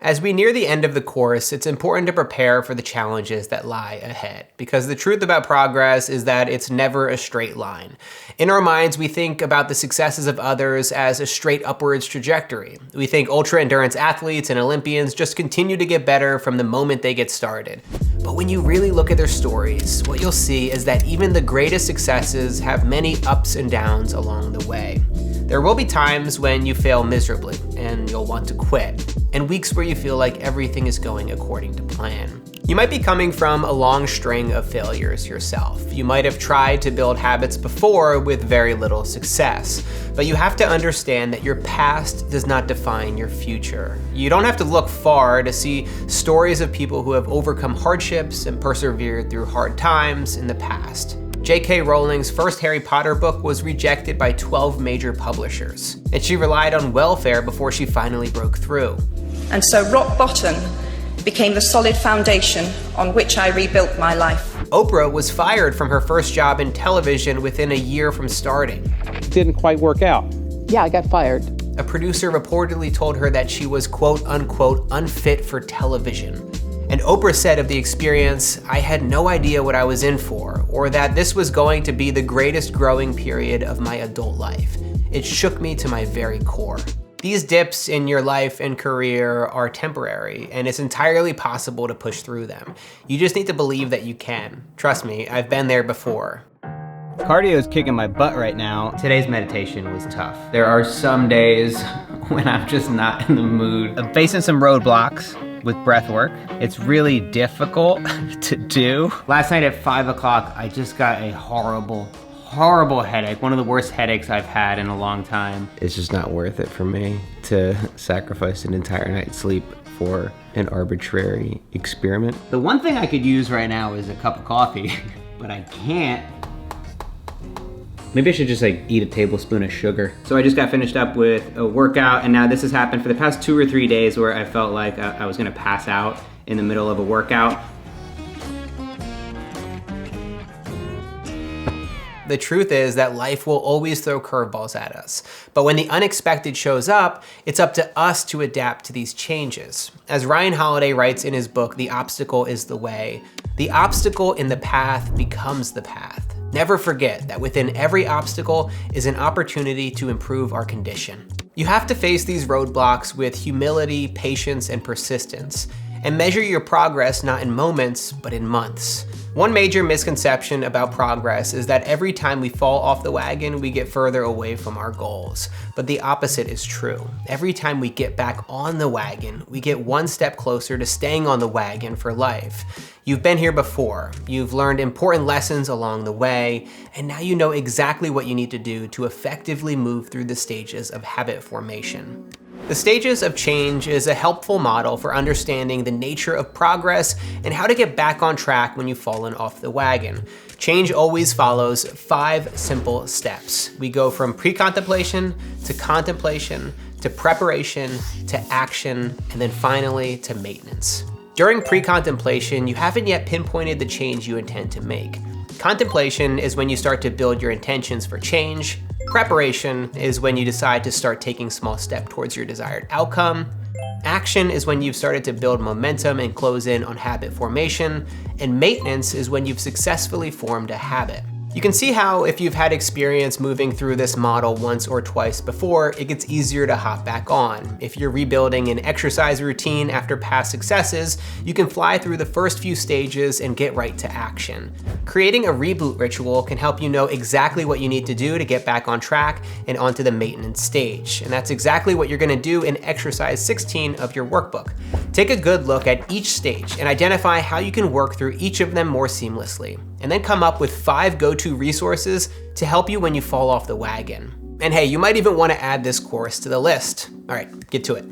As we near the end of the course, it's important to prepare for the challenges that lie ahead, because the truth about progress is that it's never a straight line. In our minds, we think about the successes of others as a straight upwards trajectory. We think ultra-endurance athletes and Olympians just continue to get better from the moment they get started. But when you really look at their stories, what you'll see is that even the greatest successes have many ups and downs along the way. There will be times when you fail miserably and you'll want to quit, and weeks where you feel like everything is going according to plan. You might be coming from a long string of failures yourself. You might have tried to build habits before with very little success, but you have to understand that your past does not define your future. You don't have to look far to see stories of people who have overcome hardships and persevered through hard times in the past. J.K. Rowling's first Harry Potter book was rejected by 12 major publishers, and she relied on welfare before she finally broke through. And so rock bottom became the solid foundation on which I rebuilt my life. Oprah was fired from her first job in television within a year from starting. It didn't quite work out. Yeah, I got fired. A producer reportedly told her that she was quote unquote unfit for television. And Oprah said of the experience, "I had no idea what I was in for, or that this was going to be the greatest growing period of my adult life. It shook me to my very core." These dips in your life and career are temporary, and it's entirely possible to push through them. You just need to believe that you can. Trust me, I've been there before. Cardio is kicking my butt right now. Today's meditation was tough. There are some days when I'm just not in the mood. I'm facing some roadblocks with breath work. It's really difficult to do. Last night at 5 o'clock, I just got a horrible headache. One of the worst headaches I've had in a long time. It's just not worth it for me to sacrifice an entire night's sleep for an arbitrary experiment. The one thing I could use right now is a cup of coffee, but I can't. Maybe I should just eat a tablespoon of sugar. So I just got finished up with a workout, and now this has happened for the past 2 or 3 days where I felt like I was gonna pass out in the middle of a workout. The truth is that life will always throw curveballs at us. But when the unexpected shows up, it's up to us to adapt to these changes. As Ryan Holiday writes in his book, "The Obstacle is the Way," the obstacle in the path becomes the path. Never forget that within every obstacle is an opportunity to improve our condition. You have to face these roadblocks with humility, patience, and persistence, and measure your progress not in moments, but in months. One major misconception about progress is that every time we fall off the wagon, we get further away from our goals. But the opposite is true. Every time we get back on the wagon, we get one step closer to staying on the wagon for life. You've been here before, you've learned important lessons along the way, and now you know exactly what you need to do to effectively move through the stages of habit formation. The Stages of Change is a helpful model for understanding the nature of progress and how to get back on track when you've fallen off the wagon. Change always follows 5 simple steps. We go from pre-contemplation to contemplation to preparation to action, and then finally to maintenance. During pre-contemplation, you haven't yet pinpointed the change you intend to make. Contemplation is when you start to build your intentions for change. Preparation is when you decide to start taking small steps towards your desired outcome. Action is when you've started to build momentum and close in on habit formation. And maintenance is when you've successfully formed a habit. You can see how if you've had experience moving through this model once or twice before, it gets easier to hop back on. If you're rebuilding an exercise routine after past successes, you can fly through the first few stages and get right to action. Creating a reboot ritual can help you know exactly what you need to do to get back on track and onto the maintenance stage. And that's exactly what you're gonna do in exercise 16 of your workbook. Take a good look at each stage and identify how you can work through each of them more seamlessly. And then come up with 5 go-to resources to help you when you fall off the wagon. And hey, you might even want to add this course to the list. All right, get to it.